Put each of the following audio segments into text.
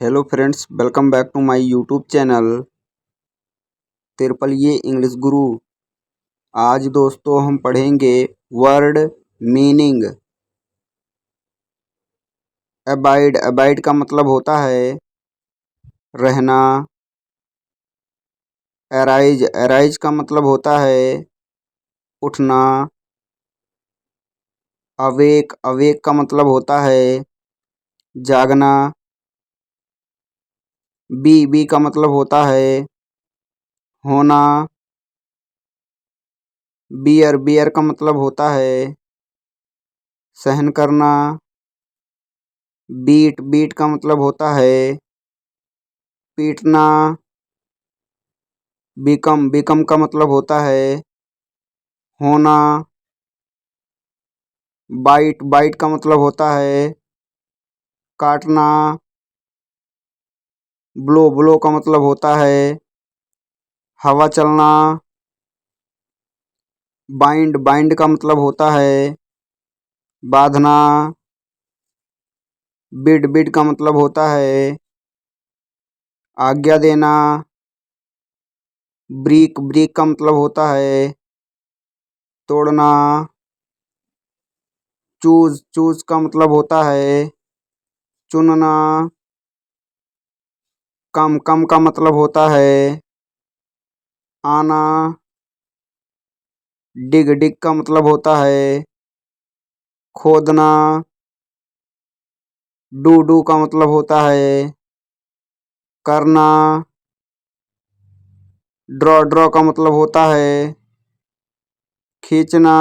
Hello friends, welcome back to my YouTube channel तिरपलिए English guru. आज दोस्तों हम पढ़ेंगे वर्ड मीनिंग। अबाइड। अबाइड का मतलब होता है रहना। अराइज। अराइज का मतलब होता है उठना। अवेक। अवेक का मतलब होता है जागना। बी का मतलब होता है होना। बियर। बियर का मतलब होता है सहन करना। बीट। बीट का मतलब होता है पीटना। बिकम। बिकम का मतलब होता है होना। बाइट। बाइट का मतलब होता है काटना। ब्लो। ब्लो का मतलब होता है हवा चलना। बाइंड। बाइंड का मतलब होता है बांधना। बिड। बिड का मतलब होता है आज्ञा देना। ब्रीक। ब्रीक का मतलब होता है तोड़ना। चूज। चूज का मतलब होता है चुनना। कम। कम का मतलब होता है आना। डिग। डिग का मतलब होता है खोदना। डू। डू का मतलब होता है करना। ड्रॉ। ड्रॉ का मतलब होता है खींचना।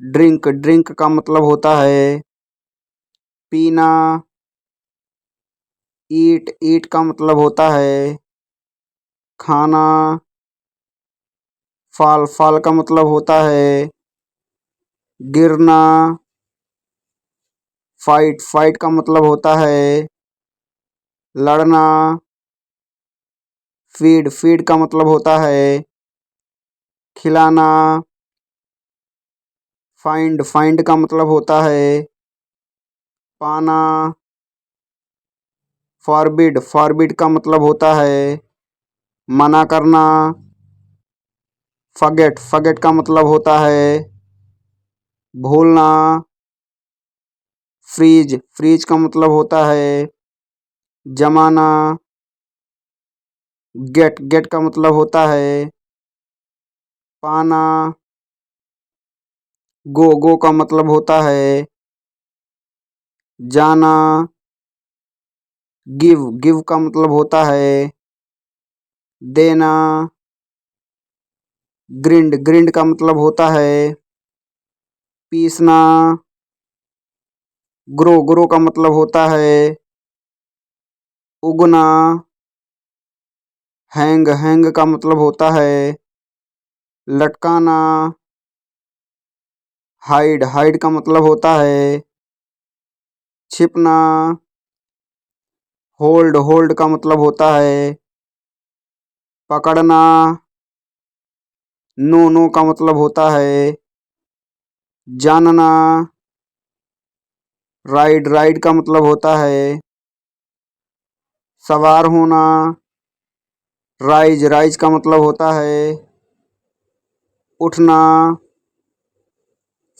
ड्रिंक। ड्रिंक का मतलब होता है पीना। ईट। ईट का मतलब होता है खाना। फॉल। फॉल का मतलब होता है गिरना। फाइट। फाइट का मतलब होता है लड़ना। फीड। फीड का मतलब होता है खिलाना। फाइंड। फाइंड का मतलब होता है पाना। फॉरबिड। फॉरबिड का मतलब होता है मना करना। फगेट। फगेट का मतलब होता है भूलना। फ्रीज। फ्रीज का मतलब होता है जमाना। गेट। गेट का मतलब होता है पाना। गो। गो का मतलब होता है जाना। गिव। गिव का मतलब होता है देना। ग्रिंड। ग्रिंड का मतलब होता है पीसना। ग्रो। ग्रो का मतलब होता है उगना। हैंग। हैंग का मतलब होता है लटकाना। हाइड। हाइड का मतलब होता है छिपना। होल्ड। होल्ड का मतलब होता है पकड़ना। नो। नो का मतलब होता है जानना। राइड। राइड का मतलब होता है सवार होना। राइज। राइज का मतलब होता है उठना।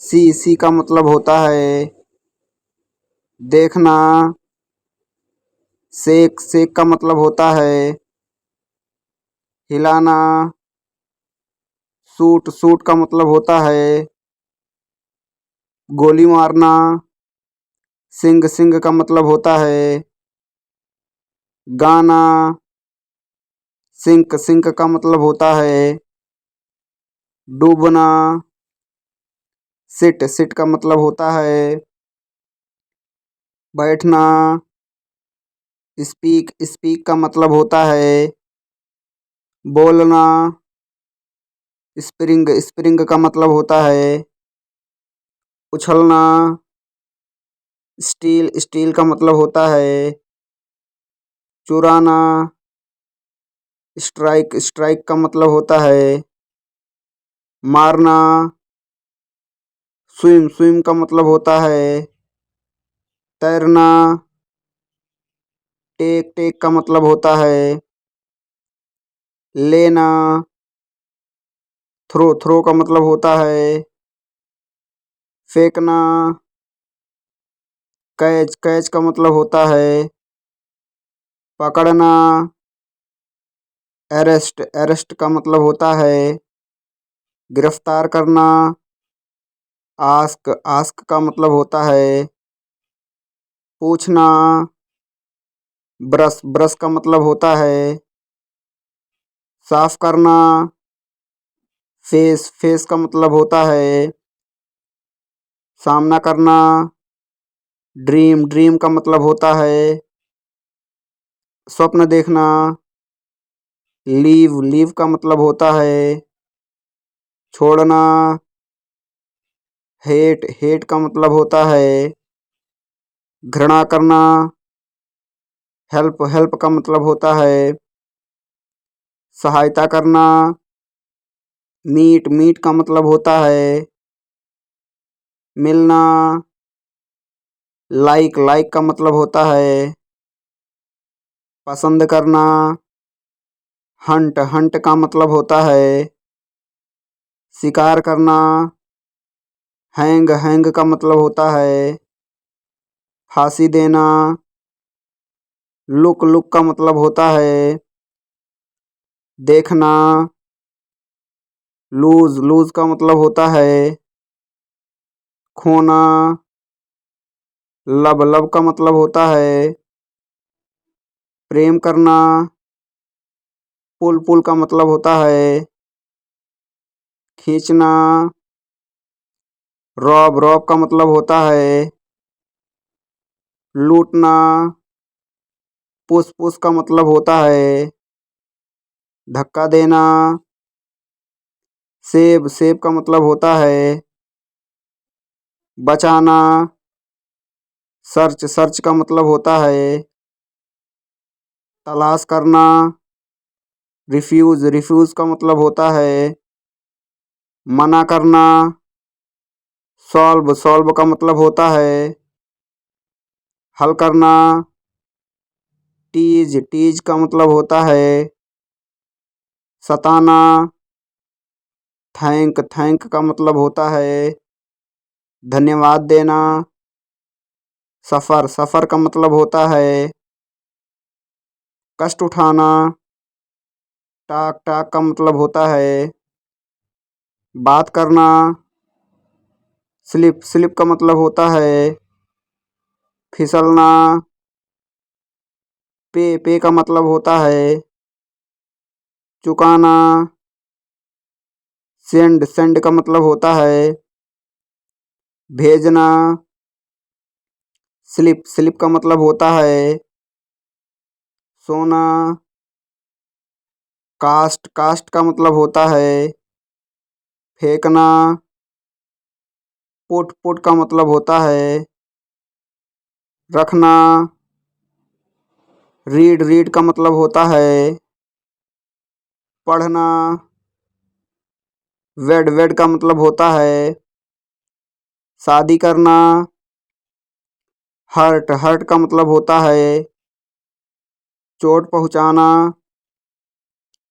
सी का मतलब होता है देखना। सेक। सेक का मतलब होता है हिलाना। सूट। सूट का मतलब होता है गोली मारना। सिंग। सिंग का मतलब होता है गाना। सिंक। सिंक का मतलब होता है डूबना। सिट। सिट का मतलब होता है बैठना। स्पीक। स्पीक का मतलब होता है बोलना। स्प्रिंग। स्प्रिंग का मतलब होता है उछलना। स्टील। स्टील का मतलब होता है चुराना। स्ट्राइक। स्ट्राइक का मतलब होता है मारना। स्विम। स्विम का मतलब होता है तैरना। टेक टेक का मतलब होता है लेना। थ्रो थ्रो का मतलब होता है फेंकना। कैच कैच का मतलब होता है पकड़ना। अरेस्ट अरेस्ट का मतलब होता है गिरफ्तार करना। आस्क आस्क का मतलब होता है पूछना। ब्रश ब्रश का मतलब होता है साफ करना। फेस फेस का मतलब होता है सामना करना। ड्रीम ड्रीम का मतलब होता है स्वप्न देखना। लीव लीव का मतलब होता है छोड़ना। हेट हेट का मतलब होता है घृणा करना। हेल्प हेल्प का मतलब होता है सहायता करना। मीट मीट का मतलब होता है मिलना। लाइक लाइक का मतलब होता है पसंद करना। हंट हंट का मतलब होता है शिकार करना। हैंग हैंग का मतलब होता है फांसी देना। लुक लुक का मतलब होता है देखना। लूज लूज का मतलब होता है खोना। लब लब का मतलब होता है प्रेम करना। पुल पुल का मतलब होता है खींचना। रॉब रॉब का मतलब होता है लूटना। पुश पुश का मतलब होता है धक्का देना। सेब सेब का मतलब होता है बचाना। सर्च सर्च का मतलब होता है तलाश करना। रिफ्यूज रिफ्यूज का मतलब होता है मना करना। सॉल्व सॉल्व का मतलब होता है हल करना। टीज टीज का मतलब होता है सताना। थैंक थैंक का मतलब होता है धन्यवाद देना। सफ़र सफ़र का मतलब होता है कष्ट उठाना। टाक टाक का मतलब होता है बात करना। स्लिप स्लिप का मतलब होता है फिसलना। पे पे का मतलब होता है चुकाना। सेंड सेंड का मतलब होता है भेजना। स्लिप स्लिप का मतलब होता है सोना। कास्ट कास्ट का मतलब होता है फेंकना। पुट पुट का मतलब होता है रखना। रीड रीड का मतलब होता है पढ़ना। वेड वेड का मतलब होता है शादी करना। हर्ट हर्ट का मतलब होता है चोट पहुंचाना।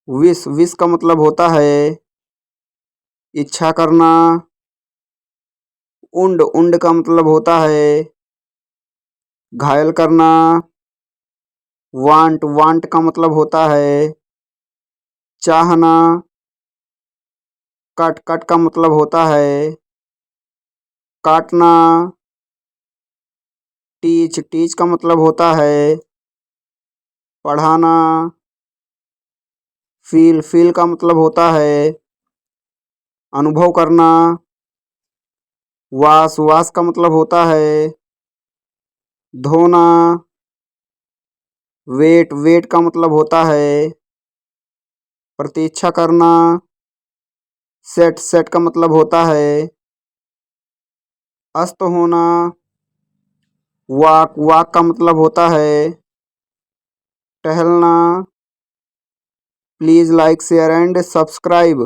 विश विश का मतलब होता है इच्छा करना। उंड उंड का मतलब होता है घायल करना। वांट वांट का मतलब होता है चाहना। कट कट का मतलब होता है काटना। टीच टीच का मतलब होता है पढ़ाना। फील फील का मतलब होता है अनुभव करना। वाश वाश का मतलब होता है धोना। वेट वेट का मतलब होता है प्रतीक्षा करना। सेट सेट का मतलब होता है अस्त होना। वाक वाक का मतलब होता है टहलना। Please like share and subscribe.